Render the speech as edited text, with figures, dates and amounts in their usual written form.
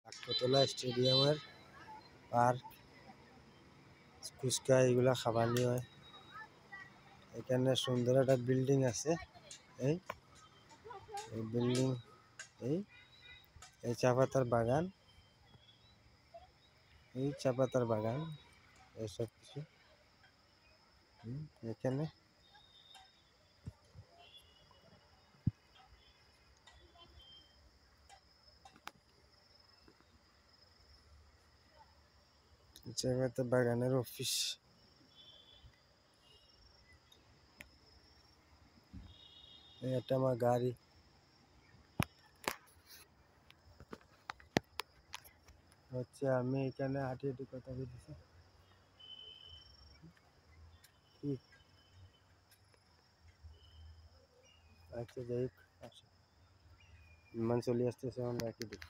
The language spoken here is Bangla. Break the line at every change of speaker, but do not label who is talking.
আগরতলা স্টেডিয়ামের পার্ক, ফুচকা এগুলা খাবানি হয়। এখানে সুন্দর একটা বিল্ডিং আছে। এই বিল্ডিং এই চা পাতার বাগান, এই চা পাতার বাগান, এসব কিছু এখানে চা পাতা বাগানের অফিস। এটা আমার গাড়ি হচ্ছে, আমি এখানে হাঁটি হাঁটি কথা বলতেছি। আচ্ছা যাই হোক, বিমান চলে আসতেছে, আমরা রাখি দিই।